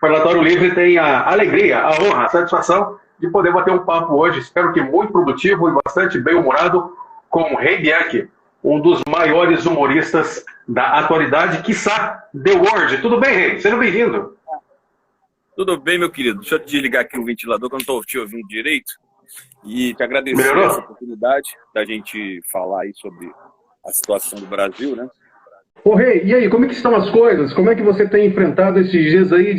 Parlatório Livre tem a alegria, a honra, a satisfação de poder bater um papo hoje, espero que muito produtivo e bastante bem-humorado, com o Rei Bianchi, um dos maiores humoristas da atualidade, quiçá The World. Tudo bem, Rei? Seja bem-vindo. Tudo bem, meu querido? Deixa eu desligar aqui o ventilador, que eu não estou te ouvindo direito. E te agradecer Melhorou? essa oportunidade da gente falar aí sobre a situação do Brasil, né? Ô Rei, e aí, como é que estão as coisas? Como é que você tem enfrentado esses dias aí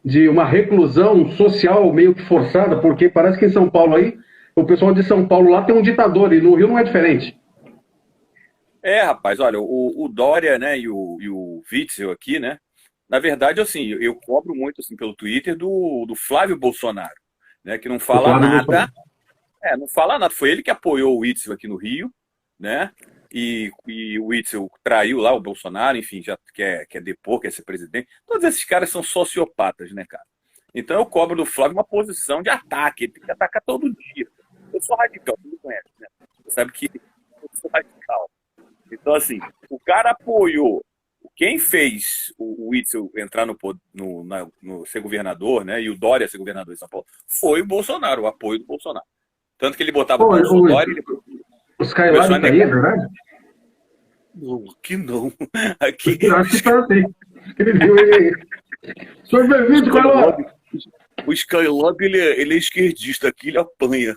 de uma reclusão social meio que forçada? Porque parece que em São Paulo aí, o pessoal de São Paulo lá tem um ditador, e no Rio não é diferente. Rapaz, olha, o Dória, né, e o Witzel aqui, né? Na verdade, assim, eu cobro muito assim, pelo Twitter do Flávio Bolsonaro, né? Que não fala nada. Não fala nada. Foi ele que apoiou o Witzel aqui no Rio, né? E o Witzel traiu lá o Bolsonaro, enfim, já quer depor, quer ser presidente. Todos esses caras são sociopatas, né, cara? Então eu cobro do Flávio uma posição de ataque. Ele tem que atacar todo dia. Eu sou radical, você me conhece, né? Você sabe que eu sou radical. Então, assim, o cara apoiou. Quem fez o Witzel entrar no ser governador, né? E o Dória ser governador de São Paulo, foi o Bolsonaro, o apoio do Bolsonaro. Tanto que ele botava o Bolsonaro. O Skylab tá aí, é verdade? Não, aqui não. Aqui. Eu acho que tá assim. Ele viu ele. Senhor bem-vindo, Skylab. O Skylab, ele é esquerdista, aqui ele apanha.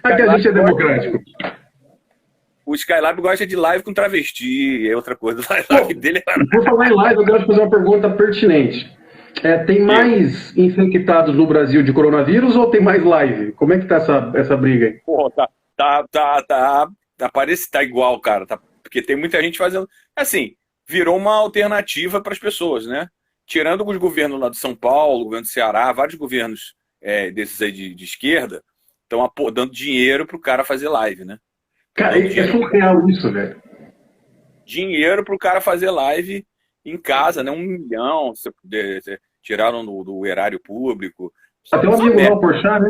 Aqui a gente é democrático. O Skylab gosta de live com travesti, é outra coisa. A live dele é... Por falar em live, eu quero te fazer uma pergunta pertinente. Tem mais infectados no Brasil de coronavírus ou tem mais live? Como é que tá essa briga aí? Pô, parece que tá igual, cara. Porque tem muita gente fazendo... Assim, virou uma alternativa para as pessoas, né? Tirando os governos lá de São Paulo, o governo do Ceará, vários governos desses aí de esquerda estão dando dinheiro pro cara fazer live, né? Cara, é surreal isso, velho. Dinheiro pro cara fazer live em casa, né? 1 milhão, tiraram do erário público. Até um amigo lá, o Porchat,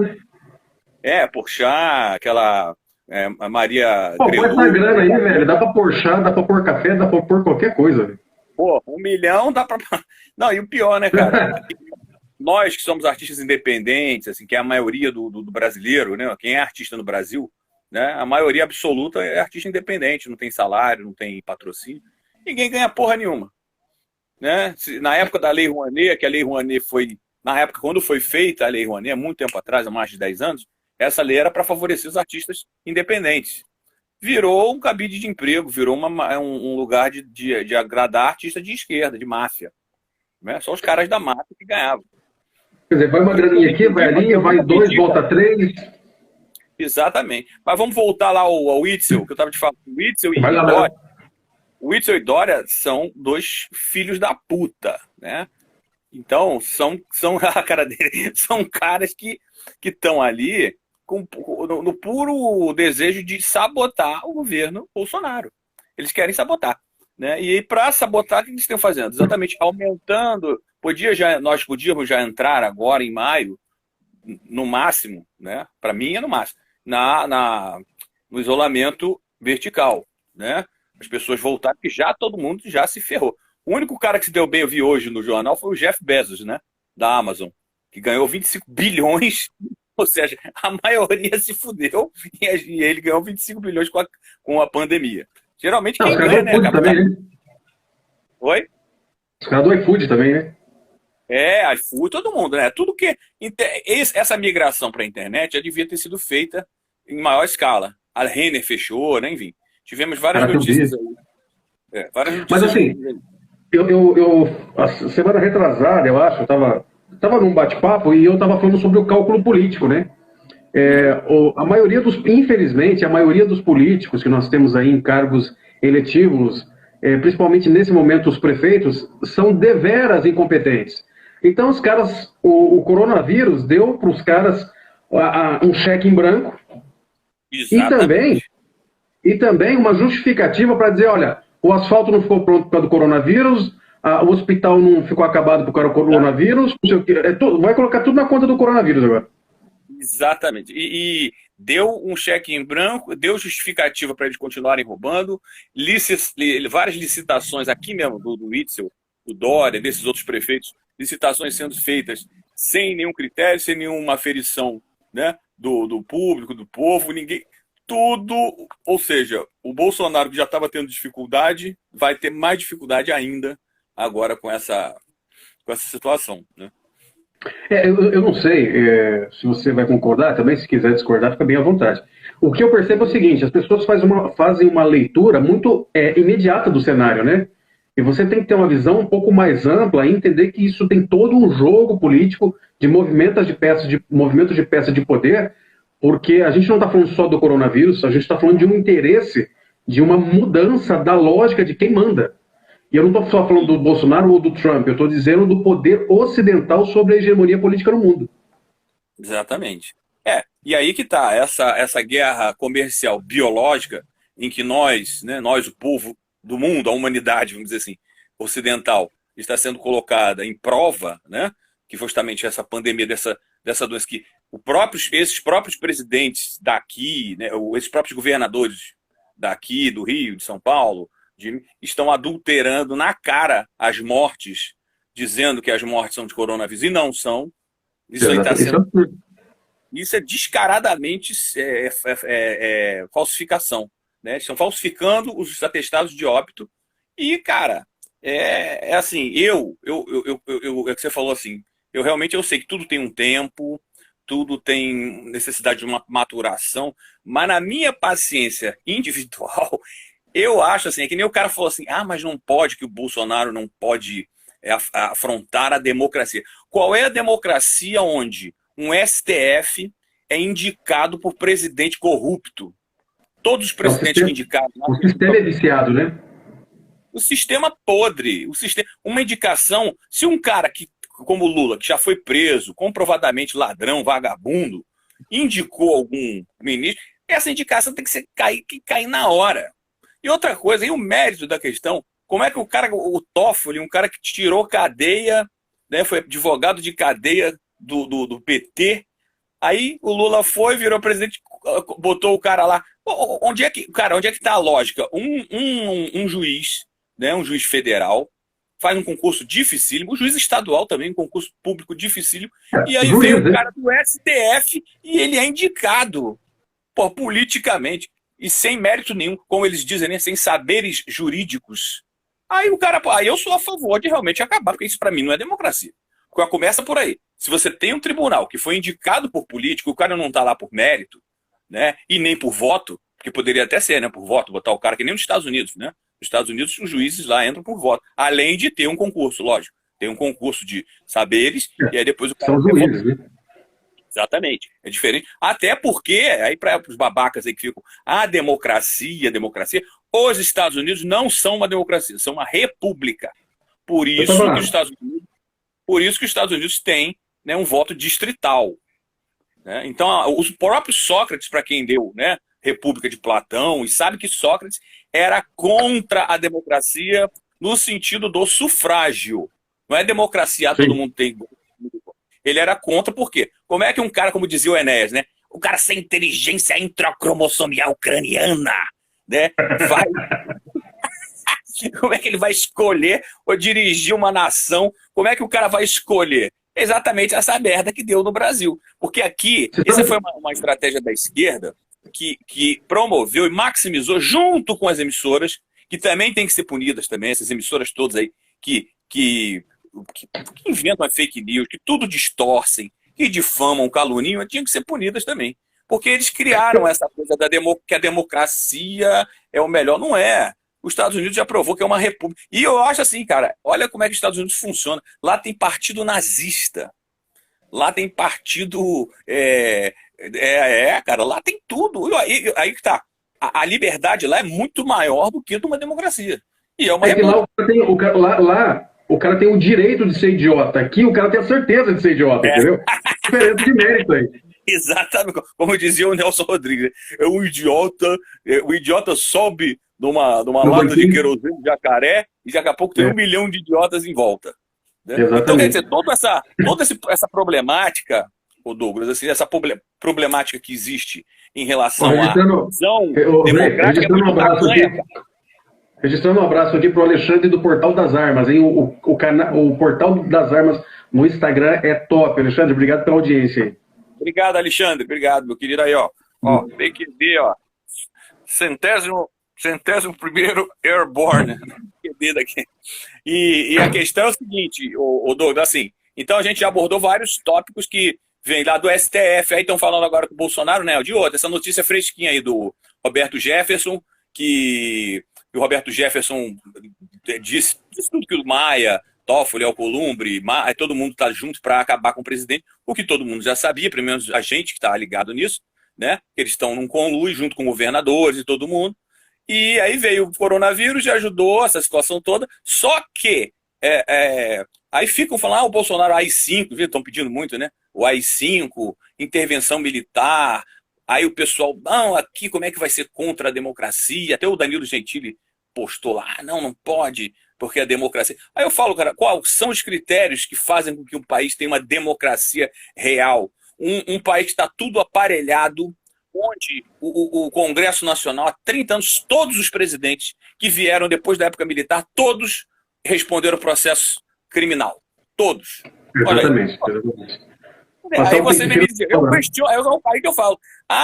né? Porchat, aquela a Maria Pô, Grelu. com essa grana aí, velho, dá pra Porchat, dá pra pôr café, dá pra pôr qualquer coisa, velho. Pô, 1 milhão dá pra... Não, e o pior, né, cara? Nós que somos artistas independentes, assim, que é a maioria do brasileiro, né? Quem é artista no Brasil, né? A maioria absoluta é artista independente, não tem salário, não tem patrocínio. Ninguém ganha porra nenhuma. Né? Na época da Lei Rouanet, que a Lei Rouanet foi... Na época, quando foi feita a Lei Rouanet, há muito tempo atrás, há mais de 10 anos, essa lei era para favorecer os artistas independentes. Virou um cabide de emprego, virou um lugar de agradar artista de esquerda, de máfia. Né? Só os caras da máfia que ganhavam. Quer dizer, vai uma graninha aqui, vai ali, vai 2, volta 3. Exatamente. Mas vamos voltar lá ao Witzel, que eu estava te falando. O Witzel e Dória. O Witzel e Dória são 2 filhos da puta, né? Então, são a cara dele, são caras que estão ali no puro desejo de sabotar o governo Bolsonaro. Eles querem sabotar. Né? E para sabotar, o que eles estão fazendo? Exatamente aumentando. Nós podíamos já entrar agora em maio, no máximo, né? Para mim é no máximo, no isolamento vertical. Né? As pessoas voltaram, porque já todo mundo já se ferrou. O único cara que se deu bem, eu vi hoje no jornal, foi o Jeff Bezos, né? Da Amazon, que ganhou 25 bilhões, ou seja, a maioria se fudeu e ele ganhou 25 bilhões com a pandemia. Geralmente quem ganha, né? Também, né? Oi? Os caras do iFood também, né? iFood, todo mundo, né? Tudo que... Essa migração para a internet já devia ter sido feita em maior escala. A Renner fechou, né? Enfim, tivemos várias notícias aí. Mas assim... a semana retrasada, eu acho, eu tava num bate-papo e eu tava falando sobre o cálculo político, né? Infelizmente, a maioria dos políticos que nós temos aí em cargos eletivos, principalmente nesse momento os prefeitos, são deveras incompetentes. Então os caras, o coronavírus deu para os caras um cheque em branco. E também uma justificativa para dizer, olha, o asfalto não ficou pronto por causa do coronavírus, o hospital não ficou acabado por causa do coronavírus, vai colocar tudo na conta do coronavírus agora. Exatamente. E deu um cheque em branco, deu justificativa para eles continuarem roubando, várias licitações aqui mesmo do Witzel, do Dória, desses outros prefeitos, licitações sendo feitas sem nenhum critério, sem nenhuma aferição, né, do público, do povo, ninguém... Tudo, ou seja, o Bolsonaro, que já estava tendo dificuldade, vai ter mais dificuldade ainda agora com essa situação, né? Eu não sei se você vai concordar também, se quiser discordar, fica bem à vontade. O que eu percebo é o seguinte, as pessoas fazem uma leitura muito imediata do cenário, né? E você tem que ter uma visão um pouco mais ampla e entender que isso tem todo um jogo político de movimentos de peças de poder, porque a gente não está falando só do coronavírus, a gente está falando de um interesse, de uma mudança da lógica de quem manda. E eu não estou só falando do Bolsonaro ou do Trump, eu estou dizendo do poder ocidental sobre a hegemonia política no mundo. Exatamente. E aí que está essa guerra comercial biológica em que nós, o povo do mundo, a humanidade, vamos dizer assim, ocidental, está sendo colocada em prova, né? Que foi justamente essa pandemia dessa doença que esses próprios presidentes daqui, né, esses próprios governadores daqui, do Rio, de São Paulo, estão adulterando na cara as mortes, dizendo que as mortes são de coronavírus e não são. Isso aí está sendo... Isso é descaradamente falsificação, né? Estão falsificando os atestados de óbito e, cara, assim, é que você falou assim, eu sei que tudo tem um tempo, tudo tem necessidade de uma maturação, mas na minha paciência individual, eu acho assim, é que nem o cara falou assim, mas não pode, que o Bolsonaro não pode afrontar a democracia. Qual é a democracia onde um STF é indicado por presidente corrupto? Todos os presidentes indicados. O sistema é viciado, né? O sistema podre. Uma indicação, se um cara como o Lula, que já foi preso, comprovadamente ladrão, vagabundo, indicou algum ministro, essa indicação tem que cair na hora. E outra coisa, e o mérito da questão, como é que o Toffoli, um cara que tirou cadeia, né, foi advogado de cadeia do PT, aí o Lula virou presidente, botou o cara lá. Onde é que está a lógica? Um juiz, né, um juiz federal, faz um concurso dificílimo, o juiz estadual também, um concurso público dificílimo, e aí vem o cara do STF e ele é indicado politicamente e sem mérito nenhum, como eles dizem, né, sem saberes jurídicos. Aí eu sou a favor de realmente acabar, porque isso para mim não é democracia. Começa por aí. Se você tem um tribunal que foi indicado por político, o cara não está lá por mérito, né, e nem por voto, porque poderia até ser, né, por voto, botar o cara que nem nos Estados Unidos, né? Nos Estados Unidos, os juízes lá entram por voto. Além de ter um concurso, lógico. Tem um concurso de saberes, e aí depois o cara... São juízes, né? Exatamente. É diferente. Até porque, aí para os babacas aí que ficam, democracia, os Estados Unidos não são uma democracia, são uma república. Por isso que os Estados Unidos têm, né, um voto distrital. Né? Então, o próprio Sócrates, para quem deu, né, República de Platão, e sabe que Sócrates era contra a democracia no sentido do sufrágio. Não é democracia, todo mundo tem. Ele era contra, por quê? Como é que um cara, como dizia o Enéas, né? O cara sem inteligência intracromossomial craniana, né? Como é que ele vai escolher ou dirigir uma nação? Como é que o cara vai escolher? Exatamente essa merda que deu no Brasil. Porque aqui, essa foi uma estratégia da esquerda que promoveu e maximizou, junto com as emissoras, que também tem que ser punidas também, essas emissoras todas aí, que inventam fake news, que tudo distorcem, que difamam, caluniam, tinham que ser punidas também. Porque eles criaram essa coisa que a democracia é o melhor. Não é. Os Estados Unidos já provou que é uma república. E eu acho assim, cara, olha como é que os Estados Unidos funciona. Lá tem partido nazista. Lá tem partido... cara, lá tem tudo. Aí que tá. A liberdade lá é muito maior do que de uma democracia. E é uma república. Lá o cara tem o direito de ser idiota. Aqui o cara tem a certeza de ser idiota, entendeu? Diferença de mérito aí. Exatamente. Como dizia o Nelson Rodrigues. O idiota sobe numa lata de querosene de jacaré e daqui a pouco tem 1 milhão de idiotas em volta. Né? Então, quer dizer, toda essa problemática, Douglas, assim, essa problemática que existe em relação à visão democrática é muito tamanha. Registrando um abraço aqui para o Alexandre do Portal das Armas, hein? O Portal das Armas no Instagram é top. Alexandre, obrigado pela audiência aí. Obrigado, Alexandre. Obrigado, meu querido. Aí, ó. Tem que ver, ó. Centésimo primeiro Airborne. QB daqui. E a questão é o seguinte, o Douglas, assim, então a gente já abordou vários tópicos que vêm lá do STF, aí estão falando agora com o Bolsonaro, né, de outra, essa notícia fresquinha aí do Roberto Jefferson, que o Roberto Jefferson disse tudo que o Maia, Toffoli, Alcolumbre, todo mundo está junto para acabar com o presidente, o que todo mundo já sabia, pelo menos a gente que está ligado nisso, né, eles estão num conluio junto com governadores e todo mundo. E aí veio o coronavírus e ajudou essa situação toda. Só que aí ficam falando, o Bolsonaro AI-5, estão pedindo muito, né? O AI-5, intervenção militar. Aí o pessoal, não, aqui como é que vai ser contra a democracia? Até o Danilo Gentili postou lá, não pode, porque a democracia... Aí eu falo, cara, quais são os critérios que fazem com que um país tenha uma democracia real? Um país que está tudo aparelhado, onde o Congresso Nacional, há 30 anos, todos os presidentes que vieram depois da época militar, todos responderam processo criminal. Todos. Exatamente. Aí você me diz, eu questiono, é o país que eu falo.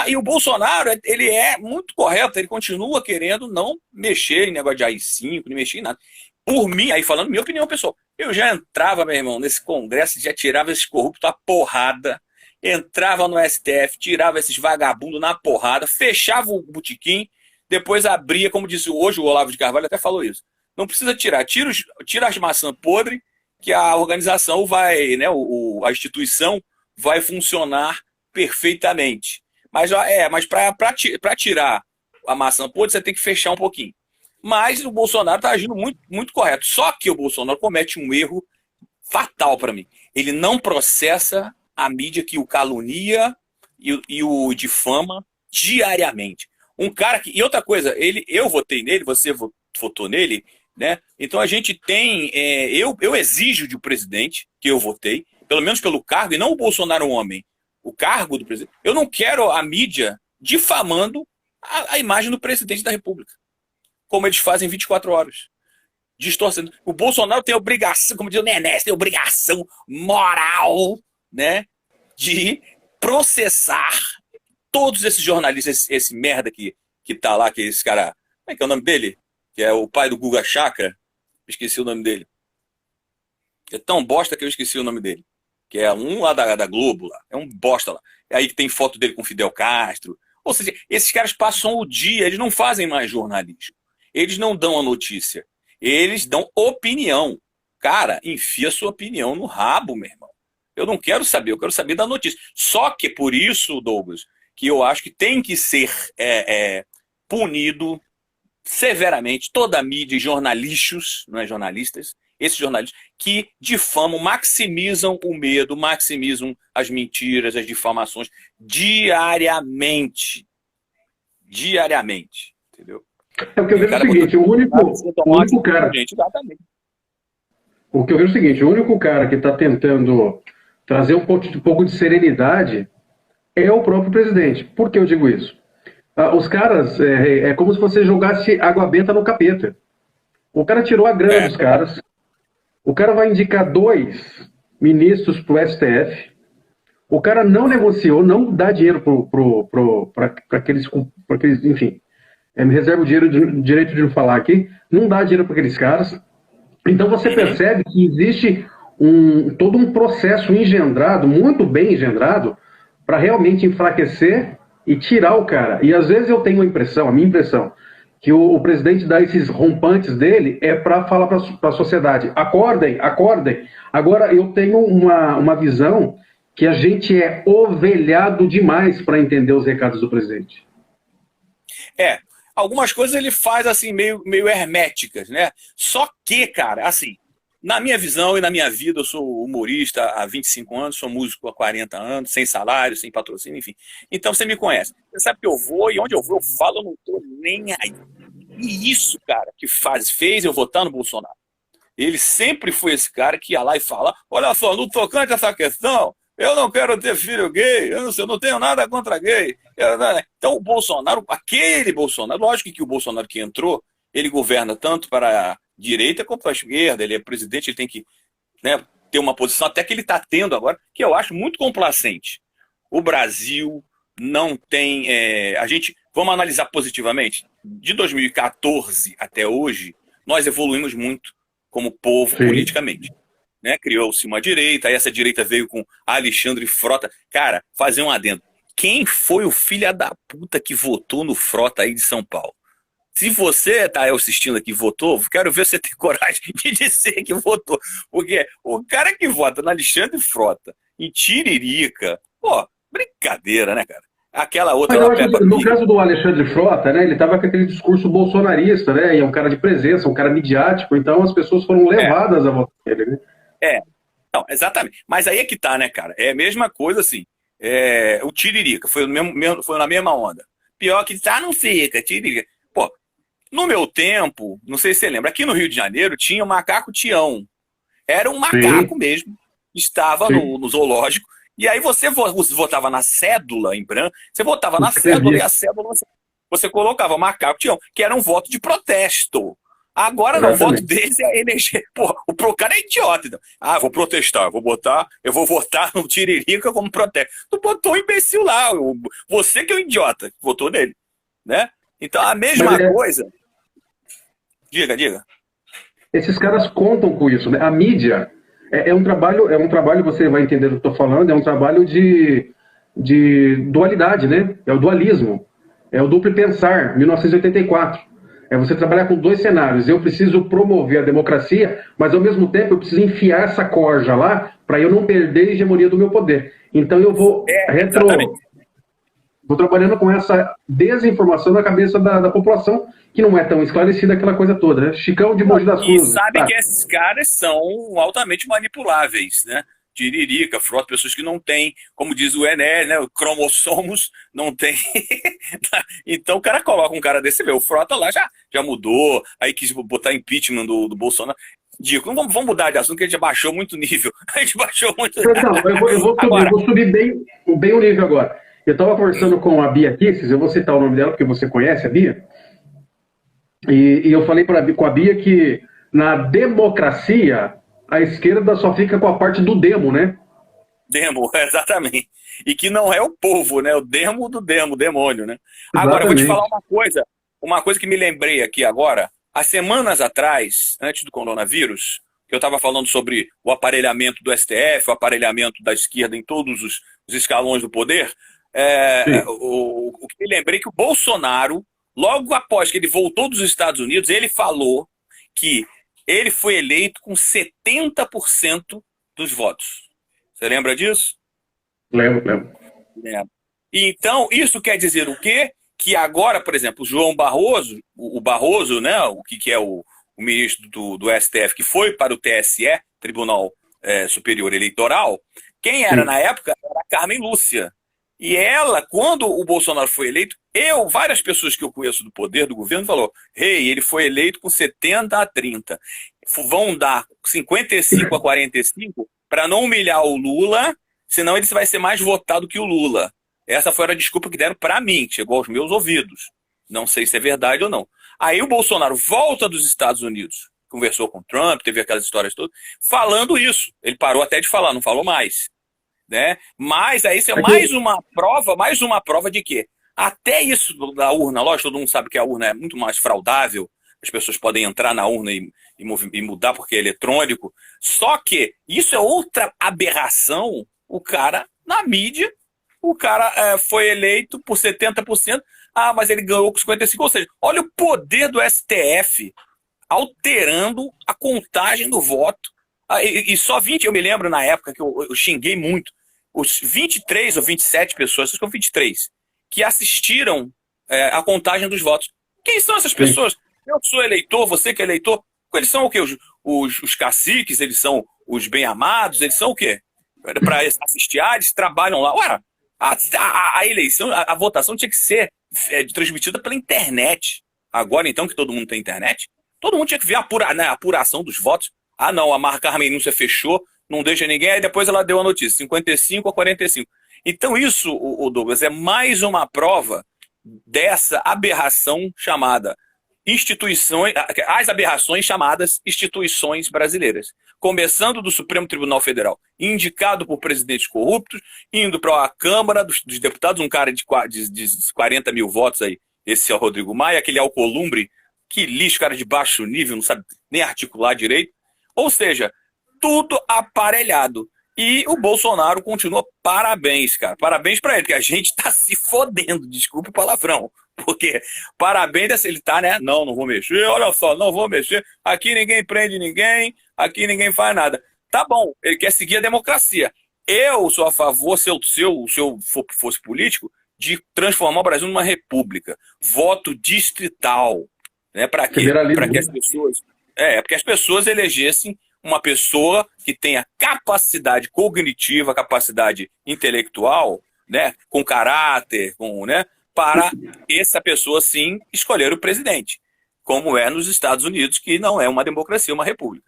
E o Bolsonaro, ele é muito correto, ele continua querendo não mexer em negócio de AI-5, não mexer em nada. Por mim, aí falando minha opinião pessoal, eu já entrava, meu irmão, nesse Congresso, já tirava esses corruptos a porrada, entrava no STF, tirava esses vagabundos na porrada, fechava o botequim, depois abria, como disse hoje o Olavo de Carvalho, até falou isso. Não precisa tirar, tira as maçãs podres, que a organização vai, né, a instituição vai funcionar perfeitamente. Mas para tirar a maçã podre, você tem que fechar um pouquinho. Mas o Bolsonaro está agindo muito, muito correto. Só que o Bolsonaro comete um erro fatal para mim. Ele não processa a mídia que o calunia e o difama diariamente. Um cara que... E outra coisa, eu votei nele, você votou nele, né? Então a gente tem... eu exijo de um presidente que eu votei, pelo menos pelo cargo, e não o Bolsonaro homem, o cargo do presidente. Eu não quero a mídia difamando a imagem do presidente da República, como eles fazem 24 horas. Distorcendo. O Bolsonaro tem obrigação, como diz o Nenés, tem obrigação moral, né, de processar todos esses jornalistas, esse merda que tá lá, que esse cara, como é que é o nome dele? Que é o pai do Guga Chakra, esqueci o nome dele. É tão bosta que eu esqueci o nome dele. Que é um lá da Globo, lá. É um bosta lá. Aí tem foto dele com Fidel Castro. Ou seja, esses caras passam o dia, eles não fazem mais jornalismo. Eles não dão a notícia. Eles dão opinião. Cara, enfia sua opinião no rabo, meu irmão. Eu não quero saber, eu quero saber da notícia. Só que por isso, Douglas, que eu acho que tem que ser punido severamente toda a mídia e jornalistas, não é jornalistas, esses jornalistas que difamam, maximizam o medo, maximizam as mentiras, as difamações diariamente. Diariamente, entendeu? O que eu vejo é o seguinte, o único cara... O que eu vejo é o seguinte, o único cara que está tentando trazer um pouco de serenidade é o próprio presidente. Por que eu digo isso? Os caras, é como se você jogasse água benta no capeta. O cara tirou a grana dos caras, o cara vai indicar 2 ministros para o STF, o cara não negociou, não dá dinheiro para aqueles, enfim, me reserva o direito de não falar aqui, não dá dinheiro para aqueles caras. Então você percebe que existe todo um processo engendrado, muito bem engendrado, para realmente enfraquecer e tirar o cara. E às vezes eu tenho a minha impressão, que o presidente dá esses rompantes dele para falar para a sociedade, acordem, acordem. Agora eu tenho uma visão que a gente é ovelhado demais para entender os recados do presidente. Algumas coisas ele faz assim meio herméticas, né? Só que, cara, assim, na minha visão e na minha vida, eu sou humorista há 25 anos, sou músico há 40 anos, sem salário, sem patrocínio, enfim. Então você me conhece. Você sabe que eu vou e onde eu vou, eu falo, eu não tô nem aí. E isso, cara, que fez eu votar no Bolsonaro. Ele sempre foi esse cara que ia lá e fala, olha só, no tocante a essa questão, eu não quero ter filho gay, eu não tenho nada contra gay. Então o Bolsonaro, aquele Bolsonaro, lógico que o Bolsonaro que entrou, ele governa tanto para a direita como para a esquerda, ele é presidente, ele tem que, né, ter uma posição, até que ele está tendo agora, que eu acho muito complacente. O Brasil não tem... vamos analisar positivamente, de 2014 até hoje, nós evoluímos muito como povo politicamente. Né? Criou-se uma direita, aí essa direita veio com Alexandre Frota. Cara, fazer um adendo. Quem foi o filho da puta que votou no Frota aí de São Paulo? Se você tá assistindo aqui e votou, quero ver você ter coragem de dizer que votou. Porque o cara que vota no Alexandre Frota em Tiririca, pô, brincadeira, né, cara? Aquela outra... No caso do Alexandre Frota, né, ele tava com aquele discurso bolsonarista, né, e é um cara de presença, um cara midiático, então as pessoas foram levadas a votar nele, né? Não, exatamente. Mas aí é que tá, né, cara? É a mesma coisa, assim, o Tiririca, foi na mesma onda. Pior que não fica, Tiririca. Pô, no meu tempo, não sei se você lembra, aqui no Rio de Janeiro tinha o macaco Tião. Era um macaco mesmo, estava no zoológico, e aí você votava na cédula em branco, você votava na cédula, e a cédula você colocava macaco Tião, que era um voto de protesto. Agora no voto deles é eleger. Pô, o cara é idiota. Então. Vou protestar, eu vou votar no Tiririca como protesto. Tu botou um imbecil lá, você que é o idiota, que votou nele. Né? Então a mesma coisa. Diga. Esses caras contam com isso, né? A mídia é um trabalho, você vai entender o que eu estou falando, é um trabalho de dualidade, né? É o dualismo, é o duplo pensar, 1984. É você trabalhar com dois cenários. Eu preciso promover a democracia, mas ao mesmo tempo eu preciso enfiar essa corja lá para eu não perder a hegemonia do meu poder. Então eu vou vou trabalhando com essa desinformação na cabeça da população, que não é tão esclarecida, aquela coisa toda, né? Chicão de Mogi das Cruzes. E sabe que esses caras são altamente manipuláveis, né? Tiririca, Frota, pessoas que não têm, como diz o Ené, né? Cromossomos, não tem. Então o cara coloca um cara desse, o Frota lá já mudou, aí quis botar impeachment do Bolsonaro. Digo, não vamos mudar de assunto, que a gente baixou muito nível. A gente baixou muito nível. Não, eu vou subir bem o nível agora. Eu estava conversando com a Bia Kicis, eu vou citar o nome dela, porque você conhece a Bia, e eu falei com a Bia que na democracia a esquerda só fica com a parte do demo, né? Demo, exatamente. E que não é o povo, né? O demo do demônio, né? Agora, eu vou te falar uma coisa que me lembrei aqui agora. Há semanas atrás, antes do coronavírus, eu estava falando sobre o aparelhamento do STF, o aparelhamento da esquerda em todos os escalões do poder. O que me lembrei é que o Bolsonaro, logo após que ele voltou dos Estados Unidos, ele falou que ele foi eleito com 70% dos votos. Você lembra disso? Lembro. Então, isso quer dizer o quê? Que agora, por exemplo, o João Barroso, o Barroso, né, o que é o ministro do STF, que foi para o TSE, Tribunal Superior Eleitoral, quem era na época era a Carmen Lúcia. E ela, quando o Bolsonaro foi eleito, várias pessoas que eu conheço do poder, do governo, falou, ele foi eleito com 70-30. Vão dar 55-45 para não humilhar o Lula, senão ele vai ser mais votado que o Lula. Essa foi a desculpa que deram para mim, que chegou aos meus ouvidos. Não sei se é verdade ou não. Aí o Bolsonaro volta dos Estados Unidos, conversou com o Trump, teve aquelas histórias todas, falando isso. Ele parou até de falar, não falou mais. Né? Mas aí isso é mais uma prova de que até isso da urna, lógico, todo mundo sabe que a urna é muito mais fraudável, as pessoas podem entrar na urna e mudar porque é eletrônico, só que isso é outra aberração. O cara, na mídia, o cara foi eleito por 70%, mas ele ganhou com 55%, ou seja, olha o poder do STF alterando a contagem do voto. E só 20, eu me lembro na época que eu xinguei muito, os 23 ou 27 pessoas, acho que são 23, que assistiram a contagem dos votos. Quem são essas pessoas? Eu sou eleitor, você que é eleitor, eles são o quê? Os caciques, eles são os bem-amados, eles são o quê? Para assistir, eles trabalham lá. Ué, a eleição, a votação tinha que ser transmitida pela internet. Agora, então, que todo mundo tem internet, todo mundo tinha que ver a apuração dos votos. Não, a Carmen Lúcia fechou, não deixa ninguém, aí depois ela deu a notícia, 55-45. Então isso, o Douglas, é mais uma prova dessa aberração chamada as aberrações chamadas instituições brasileiras. Começando do Supremo Tribunal Federal, indicado por presidentes corruptos, indo para a Câmara dos Deputados, um cara de 40 mil votos aí, esse é o Rodrigo Maia, aquele Alcolumbre, que lixo, cara de baixo nível, não sabe nem articular direito. Ou seja, tudo aparelhado. E o Bolsonaro continua, parabéns, cara. Parabéns para ele, que a gente tá se fodendo, desculpa o palavrão. Porque parabéns, ele tá, né? Não vou mexer, olha só, não vou mexer. Aqui ninguém prende ninguém, aqui ninguém faz nada. Tá bom, ele quer seguir a democracia. Eu sou a favor, se eu fosse político, de transformar o Brasil numa república. Voto distrital. Né? Para quê? Para que as pessoas. Porque as pessoas elegessem uma pessoa que tenha capacidade cognitiva, capacidade intelectual, né? Com caráter, né? Para essa pessoa, sim, escolher o presidente. Como é nos Estados Unidos, que não é uma democracia, é uma república.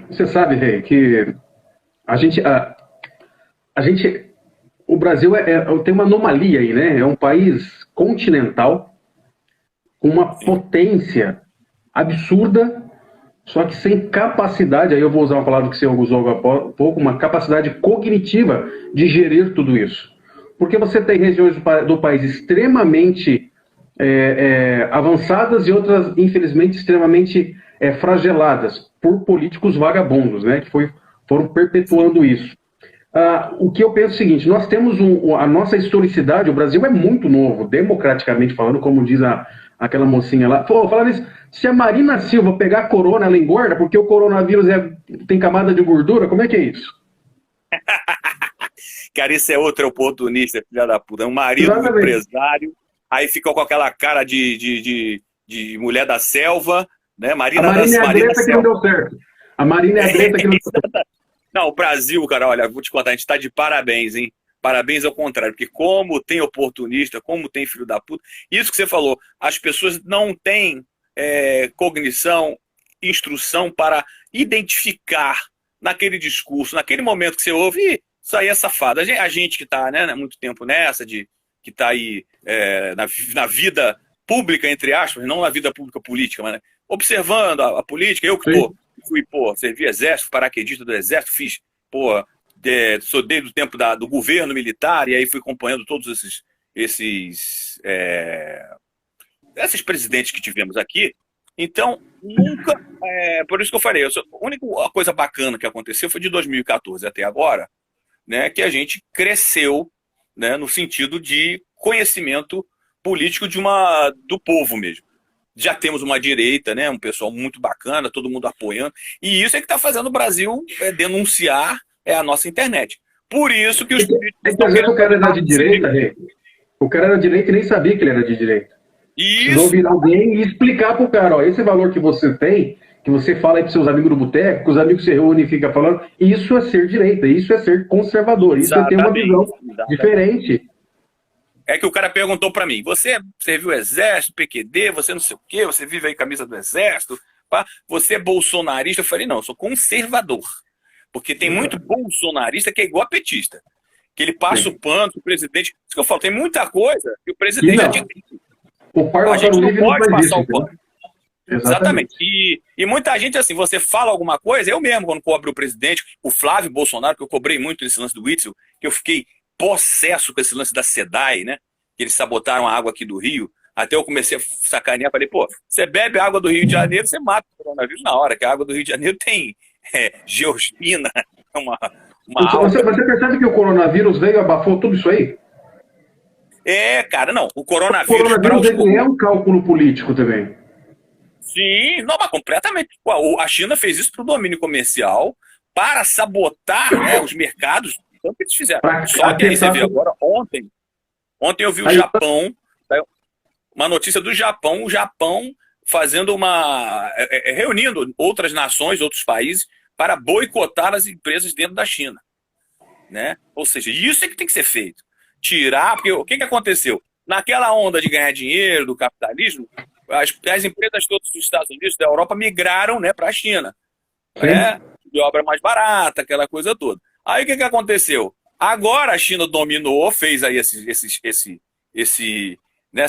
Você sabe, Rei, que o Brasil tem uma anomalia aí, né? É um país continental com uma potência absurda, só que sem capacidade, aí eu vou usar uma palavra que você usou há pouco, uma capacidade cognitiva de gerir tudo isso. Porque você tem regiões do país extremamente avançadas e outras, infelizmente, extremamente flageladas por políticos vagabundos, né, que foram perpetuando isso. O que eu penso é o seguinte, nós temos a nossa historicidade, o Brasil é muito novo, democraticamente falando, como diz aquela mocinha lá. Falando isso, se a Marina Silva pegar corona, ela engorda, porque o coronavírus tem camada de gordura, como é que é isso? Cara, isso é outro oportunista, filha da puta. É um marido do empresário, aí fica com aquela cara de mulher da selva, né? A Marina é a Greta que não deu certo. A Marina é a Greta que não deu certo. Não, o Brasil, cara, olha, vou te contar, a gente tá de parabéns, hein? Parabéns ao contrário, porque como tem oportunista, como tem filho da puta, isso que você falou, as pessoas não têm cognição, instrução para identificar naquele discurso, naquele momento que você ouve, isso aí é safado. A gente que está, né, há muito tempo nessa, que está aí na vida pública, entre aspas, não na vida pública política, mas, né, observando a política, eu que fui, servi exército, paraquedista do exército, fiz, sou desde o tempo do governo militar, e aí fui acompanhando todos esses presidentes que tivemos aqui. Então, nunca, por isso que eu falei, a única coisa bacana que aconteceu foi de 2014 até agora, né, que a gente cresceu, né, no sentido de conhecimento político do povo mesmo. Já temos uma direita, né, um pessoal muito bacana, todo mundo apoiando, e isso é que está fazendo o Brasil denunciar a nossa internet. Por isso que os políticos... o cara era de direita, Rei. O cara era de direita e nem sabia que ele era de direita. Precisou virar alguém e explicar pro cara, ó, esse valor que você tem, que você fala aí pros seus amigos do boteco, que os amigos que você reúne e fica falando, isso é ser direita, isso é ser conservador, isso é ter uma visão diferente. É que o cara perguntou para mim, você serviu o exército, PQD, você não sei o quê, você vive aí camisa do exército, você é bolsonarista? Eu falei, não, eu sou conservador. Porque tem muito bolsonarista que é igual a petista, que ele passa o pano pro presidente. Isso que eu falo, tem muita coisa que o presidente já tinha dito. A gente não pode passar o pano. Exatamente. E muita gente, assim, você fala alguma coisa, eu mesmo, quando cobro o presidente, o Flávio Bolsonaro, que eu cobrei muito nesse lance do Witzel, que eu fiquei possesso com esse lance da SEDAI, né? Que eles sabotaram a água aqui do Rio. Até eu comecei a sacanear, falei, você bebe a água do Rio de Janeiro, você mata o coronavírus na hora, que a água do Rio de Janeiro tem geospina, uma você percebe que o coronavírus veio e abafou tudo isso aí? Cara, não. O coronavírus é um cálculo político também. Sim, não, mas completamente. A China fez isso para o domínio comercial, para sabotar, né, os mercados. Então, o que eles fizeram? Só que aí você viu agora, ontem eu vi o Japão, uma notícia do Japão, o Japão fazendo reunindo outras nações, outros países, para boicotar as empresas dentro da China. Né? Ou seja, isso é que tem que ser feito. Tirar, porque o que aconteceu? Naquela onda de ganhar dinheiro, do capitalismo, as empresas todas dos Estados Unidos, da Europa, migraram, né, para a China. Né? De obra mais barata, aquela coisa toda. Aí o que aconteceu? Agora a China dominou, fez aí né,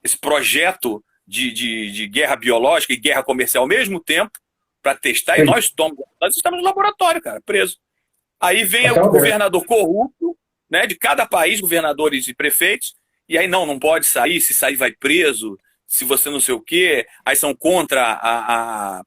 esse projeto de guerra biológica e guerra comercial ao mesmo tempo para testar, e nós estamos no laboratório, cara, preso. Aí vem o governador corrupto, né, de cada país, governadores e prefeitos, e aí não pode sair, se sair vai preso, se você não sei o quê, aí são contra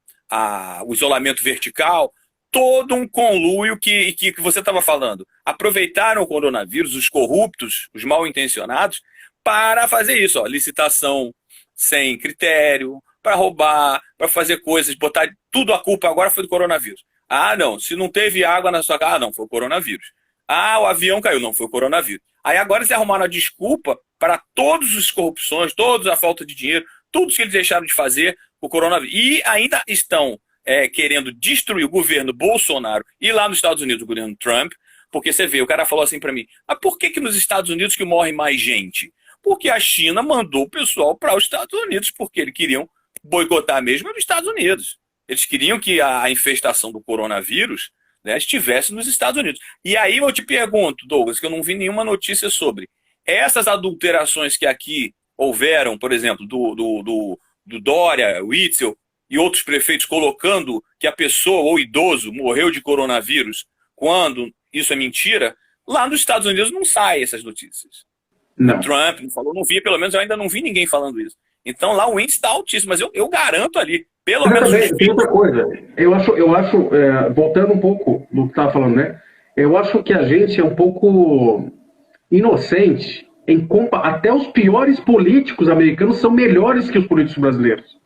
o isolamento vertical, todo um conluio que você estava falando. Aproveitaram o coronavírus, os corruptos, os mal intencionados, para fazer isso, ó, licitação sem critério, para roubar, para fazer coisas, botar tudo a culpa agora foi do coronavírus. Ah, não, se não teve água na sua casa, não, foi o coronavírus. Ah, o avião caiu, não, foi o coronavírus. Aí agora eles arrumaram a desculpa para todas as corrupções, toda a falta de dinheiro, tudo que eles deixaram de fazer, o coronavírus. E ainda estão querendo destruir o governo Bolsonaro e lá nos Estados Unidos o governo Trump, porque você vê, o cara falou assim para mim, mas por que nos Estados Unidos que morre mais gente? Porque a China mandou o pessoal para os Estados Unidos, porque eles queriam boicotar mesmo os Estados Unidos. Eles queriam que a infestação do coronavírus, né, estivesse nos Estados Unidos. E aí eu te pergunto, Douglas, que eu não vi nenhuma notícia sobre essas adulterações que aqui houveram, por exemplo, do Dória, Witzel e outros prefeitos colocando que a pessoa ou idoso morreu de coronavírus quando isso é mentira, lá nos Estados Unidos não saem essas notícias. Não. O Trump não falou, não vi, pelo menos eu ainda não vi ninguém falando isso. Então lá o índice está altíssimo, mas eu garanto ali, pelo menos... Também, tem outra coisa, eu acho voltando um pouco do que estava falando, né? Eu acho que a gente é um pouco inocente, até os piores políticos americanos são melhores que os políticos brasileiros.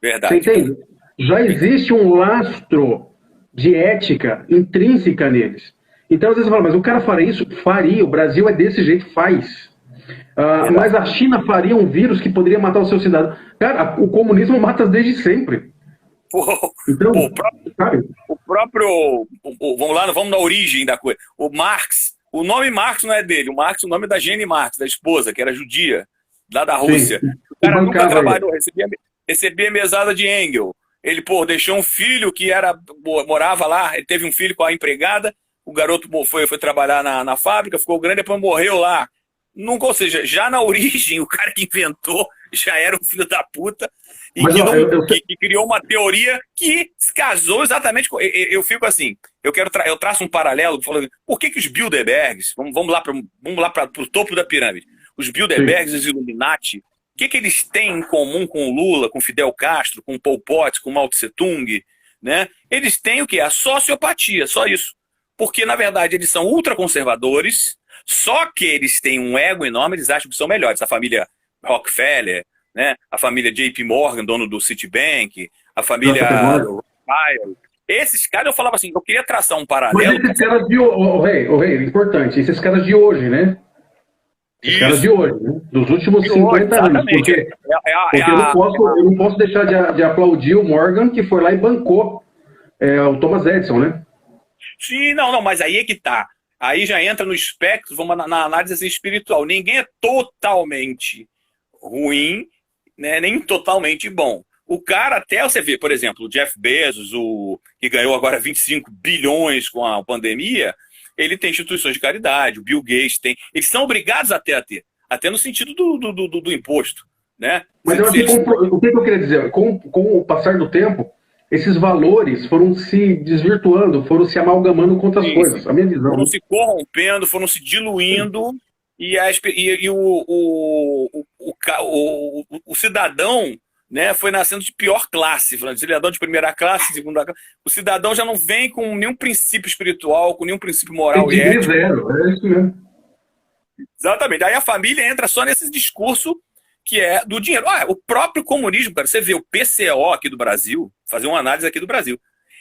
Verdade. Você entende? Já existe um lastro de ética intrínseca neles. Então, às vezes você fala, mas o cara faria isso? Faria, o Brasil é desse jeito, faz. Mas a China faria um vírus que poderia matar o seu cidadão. Cara, o comunismo mata desde sempre. Então, o próprio vamos lá, vamos na origem da coisa. O Marx, o nome Marx não é dele, o Marx, o nome da Jenny Marx, da esposa, que era judia, lá da Rússia. Sim. O cara nunca trabalhou, recebia mesada de Engels. Ele, deixou um filho que morava lá, ele teve um filho com a empregada, o garoto foi trabalhar na fábrica, ficou grande, depois morreu lá. Nunca, ou seja, já na origem, o cara que inventou já era um filho da puta e que criou uma teoria que se casou exatamente com... Eu fico assim, eu traço um paralelo, falando, por que os Bilderbergs, vamos lá para o topo da pirâmide, os Bilderbergs e os Illuminati, o que eles têm em comum com o Lula, com Fidel Castro, com Pol Pot, com Mao Tse Tung, né? Eles têm o quê? A sociopatia, só isso. Porque, na verdade, eles são ultraconservadores, só que eles têm um ego enorme, eles acham que são melhores. A família Rockefeller, né? A família JP Morgan, dono do Citibank, a família Rothschild. Esses caras, eu falava assim, eu queria traçar um paralelo. Mas esses caras de hoje, importante, esses caras de hoje, né? Esses caras de hoje, né? Dos últimos 50 anos. Porque eu não posso deixar de aplaudir o Morgan, que foi lá e bancou o Thomas Edison, né? Sim, não, mas aí é que tá. Aí já entra no espectro, vamos na análise assim, espiritual. Ninguém é totalmente ruim, né, nem totalmente bom. O cara, até você vê, por exemplo, o Jeff Bezos, que ganhou agora 25 bilhões com a pandemia, ele tem instituições de caridade, o Bill Gates tem. Eles são obrigados até a ter, até no sentido do imposto. Né? Mas eu acho o que eu queria dizer? Com o passar do tempo, esses valores foram se desvirtuando, foram se amalgamando com outras coisas. A minha visão. Foram se corrompendo, foram se diluindo, e o cidadão, né, foi nascendo de pior classe, cidadão de primeira classe, segunda classe. O cidadão já não vem com nenhum princípio espiritual, com nenhum princípio moral e ético. É isso mesmo. Exatamente. Aí a família entra só nesse discurso que é do dinheiro. O próprio comunismo, cara, você vê o PCO aqui do Brasil, fazer uma análise aqui do Brasil,